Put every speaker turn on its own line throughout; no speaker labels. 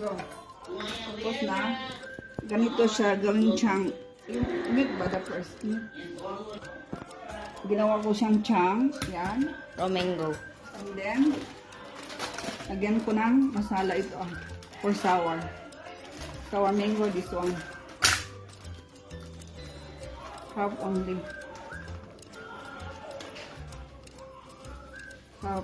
So, tapos na. Ganito siya gawing chang. Yung meat ba? The first meat. Ginawa ko siyang chang. Yan.
Romango.
And then, lagyan ko ng masala ito. For sour. Sour mango, this one. Half only. Half.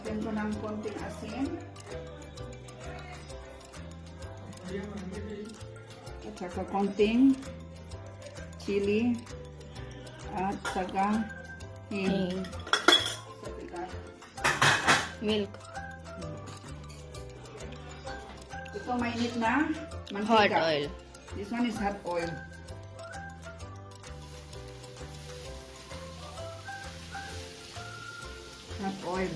Lagyan ko ng konting asin. At saka konting chili. At saka
Milk.
Ito mainit na mantika.
Hot oil.
This one is hot oil. Hot oil.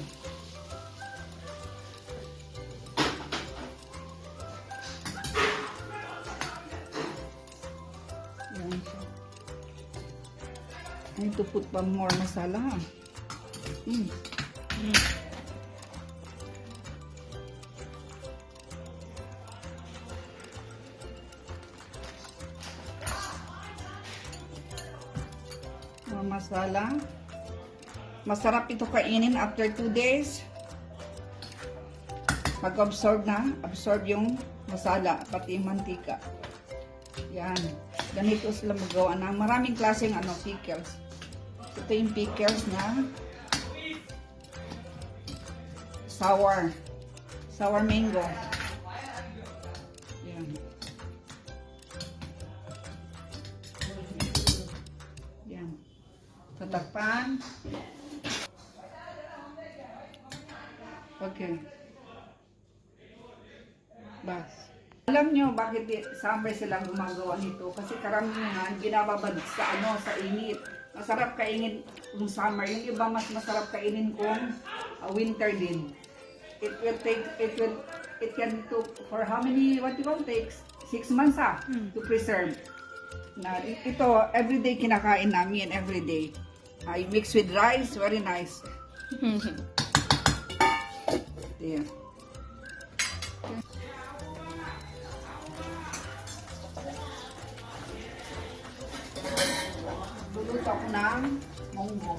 Yan siya. I need to put pa more masala. More masala. Masarap ito kainin after 2 days. Pag-absorb na, absorb yung masala, pati yung mantika. Yan. Ganito sila magawa ng maraming klaseng pickles. Ito yung pickles na sour. Sour mango. Yan. Yan. Tatakpan. Okay. Bas. Alam nyo bakit summer silang gumagawa nito? Kasi karamihan binababad sa init. Masarap kainin kung summer. Yung iba mas masarap kainin kung winter din. It can for how many, what you call, takes 6 months to preserve. Na ito everyday kinakain namin, everyday. I mix with rice, very nice. Yeah. Luluto ako ng munggo.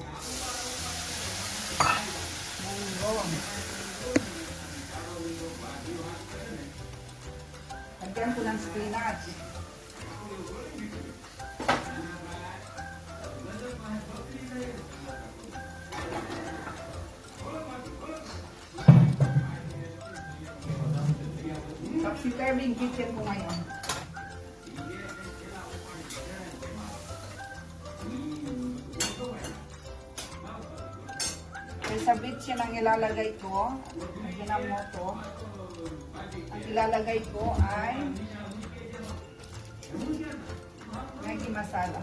Lagyan ko ng spinach. Topsy-turvy yung kitchen ko ngayon. Sa bits yan ang ilalagay ko. Ginamoto. Ang ilalagay ko ay Maggi masala.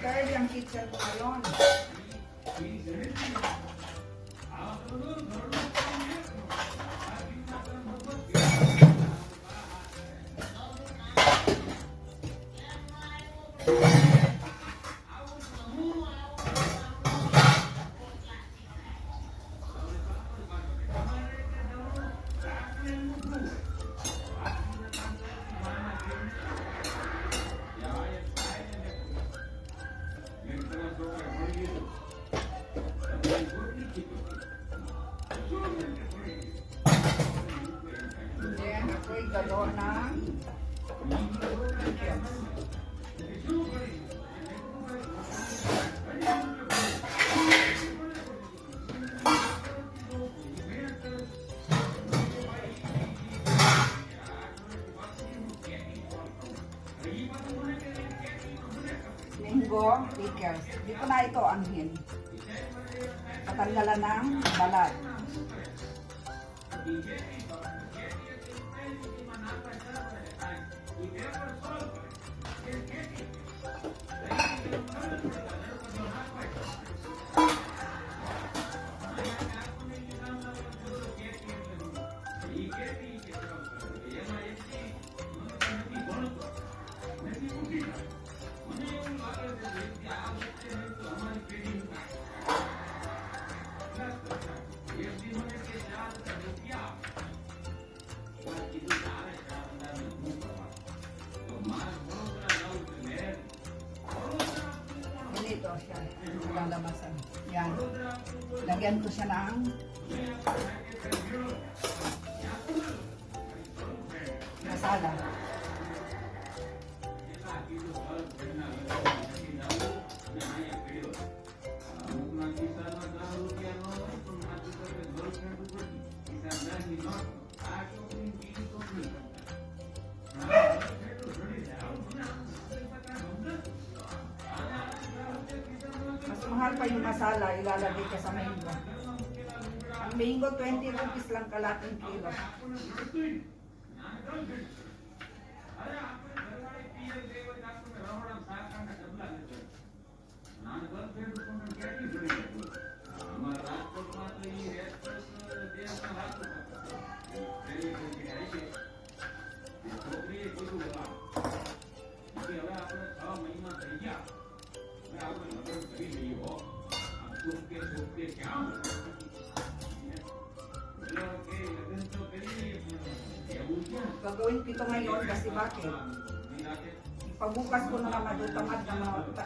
Kaya yung kitchen ko ngayon. Then, ako'y gagawa ng mango pickles. Dito na ito anhin. Patanggalan ng balat. Ganito siya. Lalabasan. Yan. Lagyan ko siya ng masala. Mas mahal pa yung masala, ilalagay ka sa mango. Ang mango, 20 rupees lang kalating kilo. Gagawin ko ito ngayon kasi bakit? Pagbukas ko na naman doon tamad na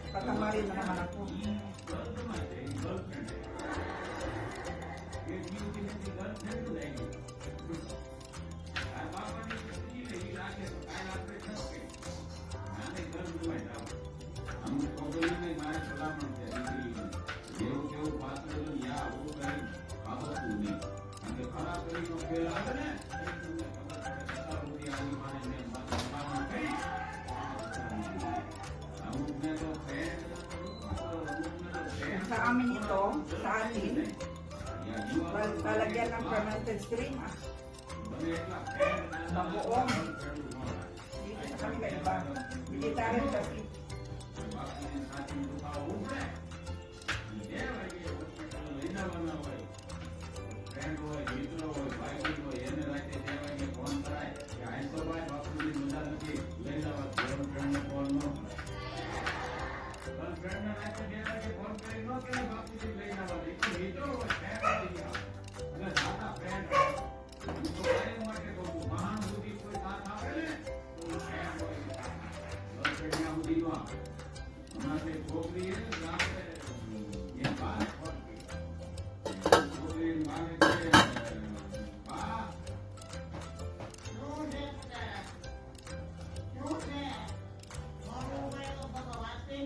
tatamarin na naman ako. Sa amin ito, sa atin, lalagyan ng fermented strain. Bagoong. Dito sa kanila iba. Vegetarian kasi.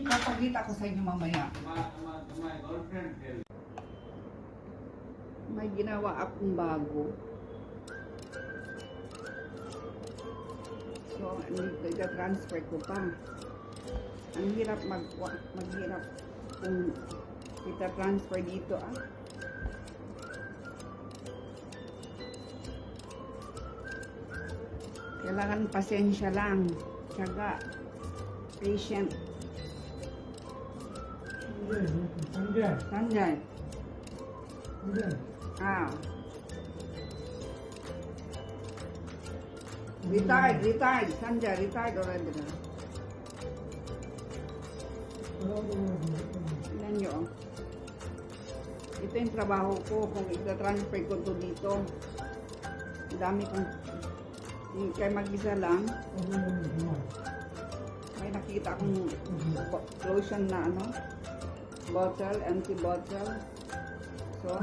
Papagita ko sa inyo mamaya. May ginawa akong bago. So, transfer ko pa. Ang hirap maghirap kung ita-transfer dito Kailangan pasensya lang. Tiyaga. Patient. Sanjay. Retired. Sanjay, retired already na. Tignan nyo. Ito yung trabaho ko. Kung ita-transfer ko to dito. Ang dami kong kaya mag-isa lang. May nakita akong lotion na bottle, empty bottle. So,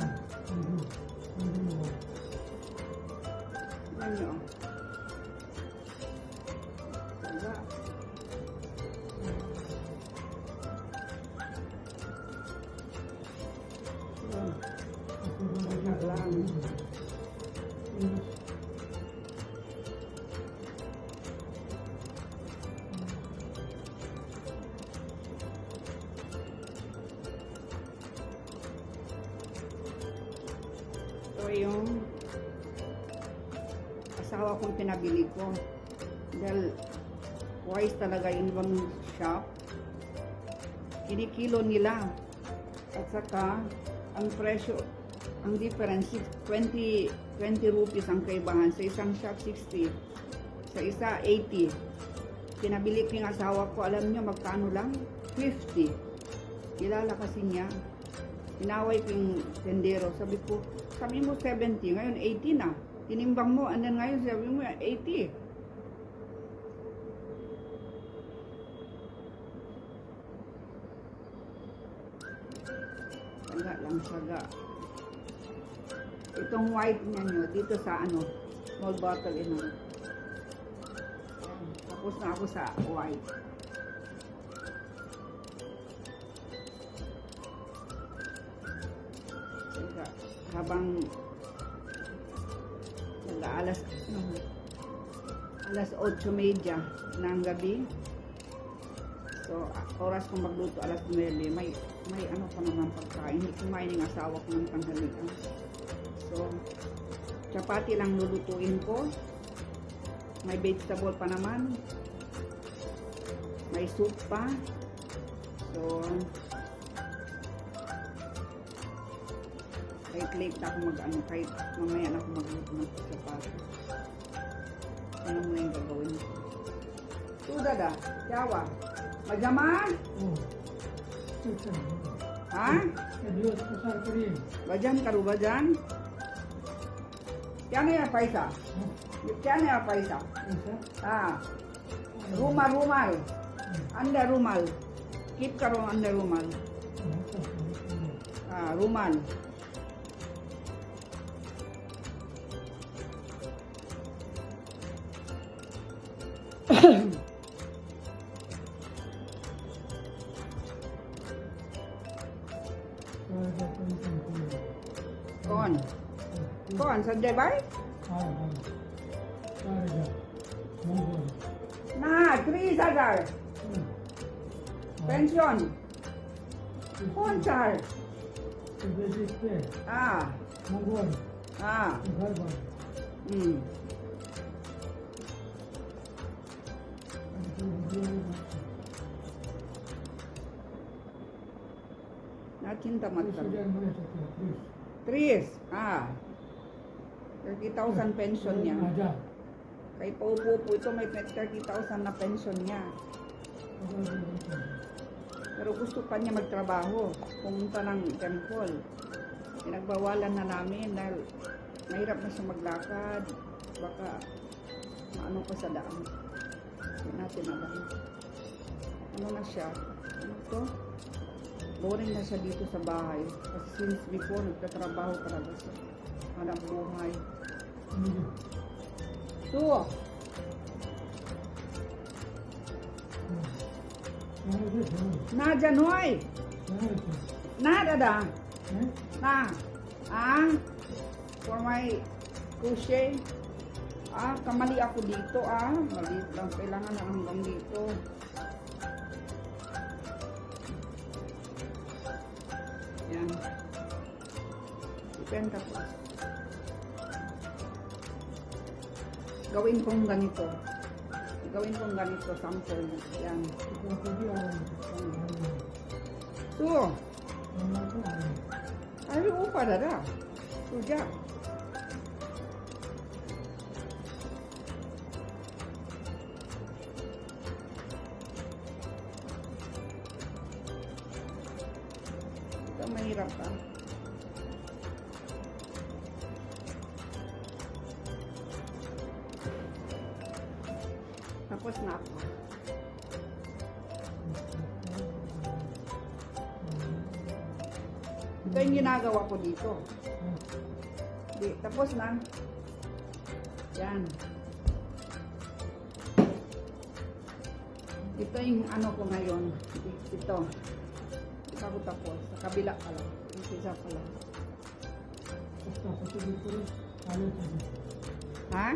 tignan nyo. Diba? Ito yung asawa kong pinabili ko. Dahil wise talaga yung ibang shop. Kinikilo nila. At saka, ang presyo, ang difference, 20 rupees ang kaibahan. Sa isang shop, 60. Sa isa, 80. Pinabili ko yung asawa ko, alam niyo magkano lang? 50. Kilala kasi niya. Inaway ko yung tendero. Sabi mo 70, ngayon 80 na. Tinimbang mo, and then ngayon sabi mo 80. Saga lang, saga. Itong white niya nyo, dito sa small bottle, tapos na ako sa white. Saga, habang alas 8:30 ng gabi. So, oras kong magluto alas 9. May pa naman pagkain. Hindi kumain yung asawa ko ng tanghalian. So, chapati lang lulutuin ko. May vegetable pa naman. May soup pa. So, kahit late na ako kahit mamaya na ako magluto ng chapati. Ano mo yung gagawin ko? Sudada, Jawa. Majama? Ha? Bajan karu bajan? Kya naya paisa? Kya naya paisa? Ah. Rumal. Anda rumal. Keep karo anda rumal. Ah, rumal. Kon, sadya ba? Na, 3,000. Pension. Kon, sir. Ah. Ah. Nacinta mata. 3. Ah. 30,000 pension niya. Kay Paupo ito may 30,000 na pension niya. Pero gusto pa niya magtrabaho. Pumunta ng temple. Pinagbawalan na namin dahil mahirap na siya maglakad. Baka maano pa sa daan. Hindi natin alam. Ano na siya? Ano to? Boring na siya dito sa bahay. Kasi since before, nagtatrabaho talaga siya. Hanap buhay. So, na Janoy. Na dada. Na. For my crochet. Kamali ako dito maliit lang. Kailangan na hanggang dito. Yan. Depende po. Gawin kong ganito. Sample. Yan. So. Ay, upa dada. Suja. Ito mahirap pa. Tapos na ako. Ito yung ginagawa ko dito. Tapos na. Yan. Ito yung ano ko ngayon. Ito. Ito ako tapos. Sa kabila pala. Isa pala. Ha?